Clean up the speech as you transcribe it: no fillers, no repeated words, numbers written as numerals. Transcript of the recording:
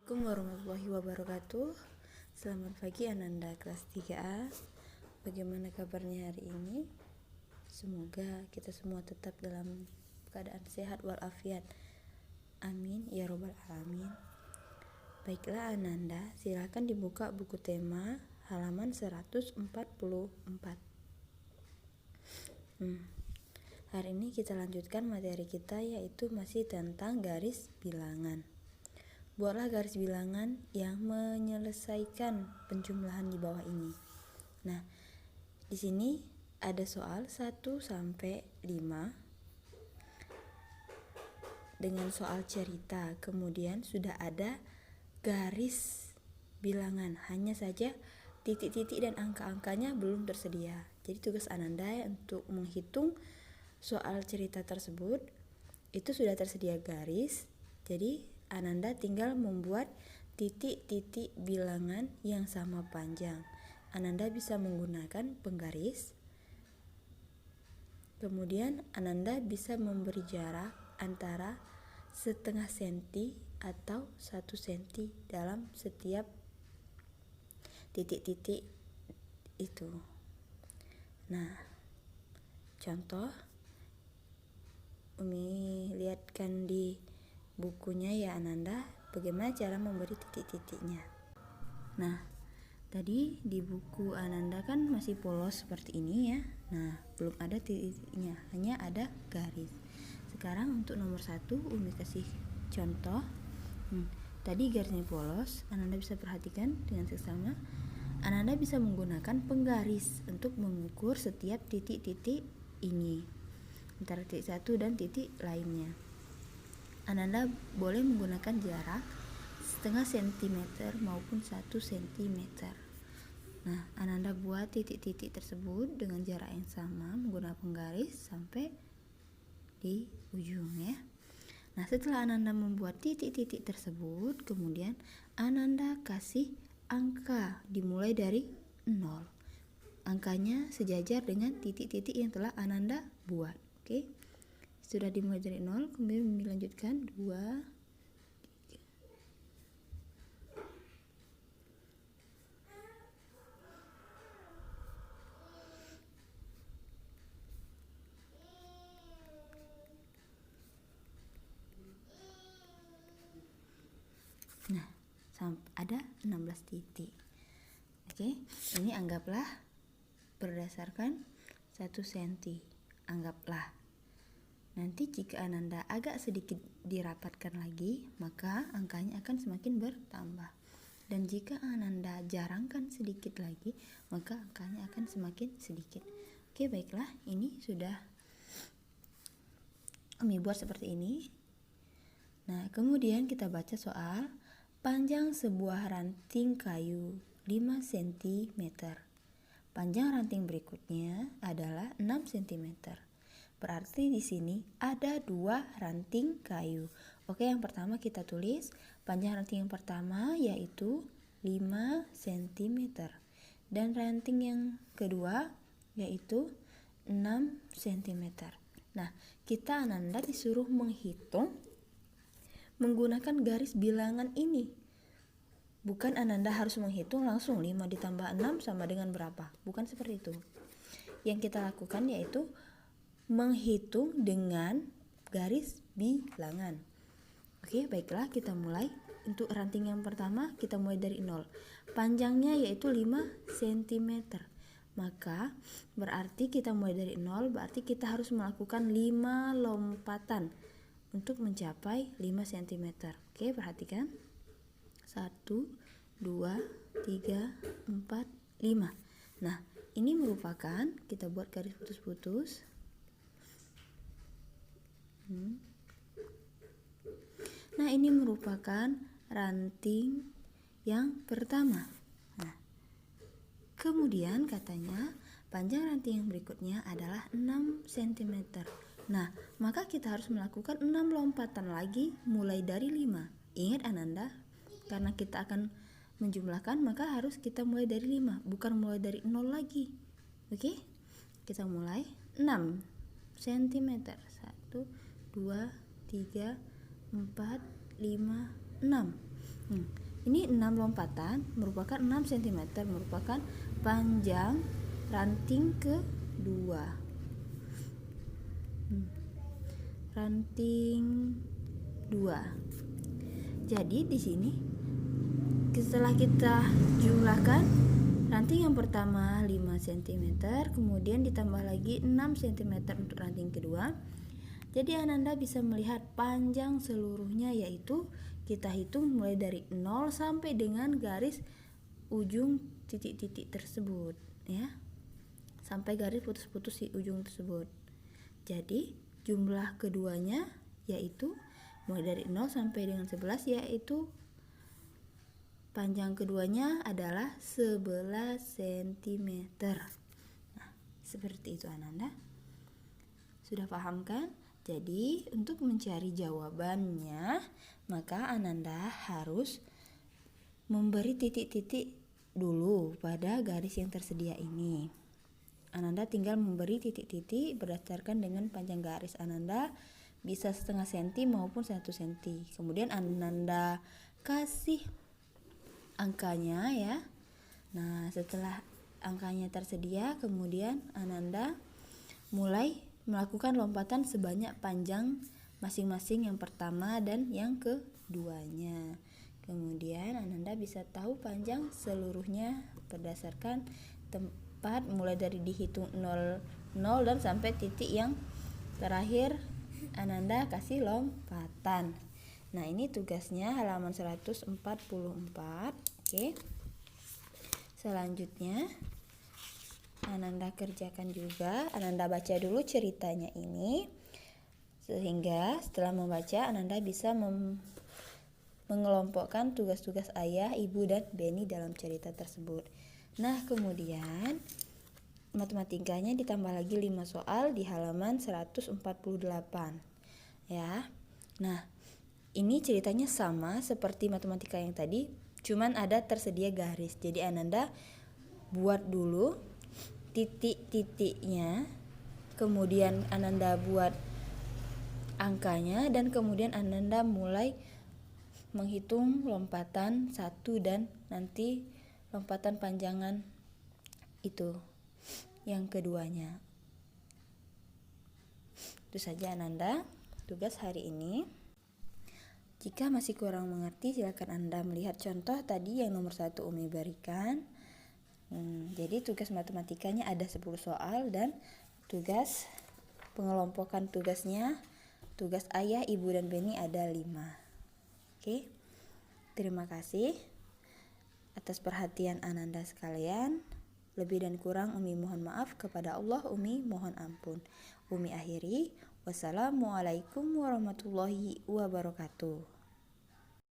Assalamualaikum warahmatullahi wabarakatuh. Selamat pagi Ananda kelas 3A. Bagaimana kabarnya hari ini? Semoga kita semua tetap dalam keadaan sehat walafiat. Amin ya robbal alamin. Baiklah Ananda, silakan dibuka buku tema halaman 144. Hari ini kita lanjutkan materi kita, yaitu masih tentang garis bilangan. Buatlah garis bilangan yang menyelesaikan penjumlahan di bawah ini. Nah, di sini ada soal 1 sampai 5 dengan soal cerita. Kemudian sudah ada garis bilangan, hanya saja titik-titik dan angka-angkanya belum tersedia. Jadi tugas Ananda untuk menghitung soal cerita tersebut itu sudah tersedia garis. Jadi Ananda tinggal membuat titik-titik bilangan yang sama panjang. Ananda bisa menggunakan penggaris. Kemudian Ananda bisa memberi jarak antara setengah senti atau 1 senti dalam setiap titik-titik itu. Nah, contoh Umi lihatkan di bukunya ya Ananda, bagaimana cara memberi titik-titiknya. Nah, tadi di buku Ananda kan masih polos seperti ini ya. Nah, belum ada titik-titiknya, hanya ada garis. Sekarang untuk nomor 1 Umi kasih contoh. Tadi garisnya polos, Ananda bisa perhatikan dengan seksama. Ananda bisa menggunakan penggaris untuk mengukur setiap titik-titik ini antara titik 1 dan titik lainnya. Ananda boleh menggunakan jarak setengah sentimeter maupun 1 sentimeter. Nah, Ananda buat titik-titik tersebut dengan jarak yang sama menggunakan penggaris sampai di ujung ya. Nah, setelah Ananda membuat titik-titik tersebut, kemudian Ananda kasih angka dimulai dari 0. Angkanya sejajar dengan titik-titik yang telah Ananda buat. Oke. Sudah dimulai dari 0, kemudian dilanjutkan 2, 3. Nah, ada 16 titik. Oke, ini anggaplah berdasarkan 1 senti. Anggaplah. Nanti jika Ananda agak sedikit dirapatkan lagi, maka angkanya akan semakin bertambah. Dan jika Ananda jarangkan sedikit lagi, maka angkanya akan semakin sedikit. Oke, baiklah, ini sudah Umi buat seperti ini. Nah, kemudian kita baca soal panjang sebuah ranting kayu 5 cm. Panjang ranting berikutnya adalah 6 cm. Berarti di sini ada 2 ranting kayu. Oke, yang pertama kita tulis panjang ranting yang pertama yaitu 5 cm. Dan ranting yang kedua yaitu 6 cm. Nah, kita Ananda disuruh menghitung menggunakan garis bilangan ini. Bukan Ananda harus menghitung langsung 5 ditambah 6 sama dengan berapa. Bukan seperti itu. Yang kita lakukan yaitu menghitung dengan garis bilangan. Oke, baiklah, kita mulai. Untuk ranting yang pertama kita mulai dari 0. Panjangnya yaitu 5 cm. Maka berarti kita mulai dari 0, berarti kita harus melakukan 5 lompatan untuk mencapai 5 cm. Oke, perhatikan. 1, 2, 3, 4, 5. Nah, ini merupakan, kita buat garis putus-putus. Nah, ini merupakan ranting yang pertama. Nah, kemudian katanya panjang ranting yang berikutnya adalah 6 cm. Nah, maka kita harus melakukan 6 lompatan lagi mulai dari 5. Ingat Ananda, karena kita akan menjumlahkan, maka harus kita mulai dari 5, bukan mulai dari 0 lagi. Oke? Kita mulai 6 cm. 1, 2, 3, 4, 5, 6. Ini 6 lompatan merupakan 6 cm, merupakan panjang ranting kedua. Ranting 2. Jadi di sini setelah kita jumlahkan ranting yang pertama 5 cm, kemudian ditambah lagi 6 cm untuk ranting kedua. Jadi Ananda bisa melihat panjang seluruhnya, yaitu kita hitung mulai dari 0 sampai dengan garis ujung titik-titik tersebut ya. Sampai garis putus-putus di ujung tersebut. Jadi jumlah keduanya yaitu mulai dari 0 sampai dengan 11, yaitu panjang keduanya adalah 11 cm. Nah, seperti itu Ananda. Sudah paham kan? Jadi, untuk mencari jawabannya, maka Ananda harus memberi titik-titik dulu pada garis yang tersedia ini. Ananda tinggal memberi titik-titik berdasarkan dengan panjang garis Ananda, bisa setengah senti maupun 1 senti. Kemudian Ananda kasih angkanya ya. Nah, setelah angkanya tersedia, kemudian Ananda mulai melakukan lompatan sebanyak panjang masing-masing yang pertama dan yang keduanya. Kemudian Ananda bisa tahu panjang seluruhnya berdasarkan tempat mulai dari dihitung 0 dan sampai titik yang terakhir Ananda kasih lompatan. Nah, ini tugasnya halaman 144. Oke. Selanjutnya Ananda kerjakan juga. Ananda baca dulu ceritanya ini, sehingga setelah membaca Ananda bisa mengelompokkan tugas-tugas ayah, ibu, dan Beni dalam cerita tersebut. Nah, kemudian matematikanya ditambah lagi 5 soal di halaman 148 ya. Nah, ini ceritanya sama seperti matematika yang tadi, cuman ada tersedia garis. Jadi Ananda buat dulu titik-titiknya, kemudian Ananda buat angkanya, dan kemudian Ananda mulai menghitung lompatan 1 dan nanti lompatan panjangan itu yang keduanya. Itu saja Ananda tugas hari ini. Jika masih kurang mengerti, silakan Anda melihat contoh tadi yang nomor 1 Umi berikan. Jadi tugas matematikanya ada 10 soal dan tugas pengelompokan tugasnya, tugas ayah, ibu, dan Beni ada 5. Oke. Terima kasih atas perhatian Ananda sekalian. Lebih dan kurang Umi mohon maaf, kepada Allah Umi mohon ampun. Umi akhiri. Wassalamualaikum warahmatullahi wabarakatuh.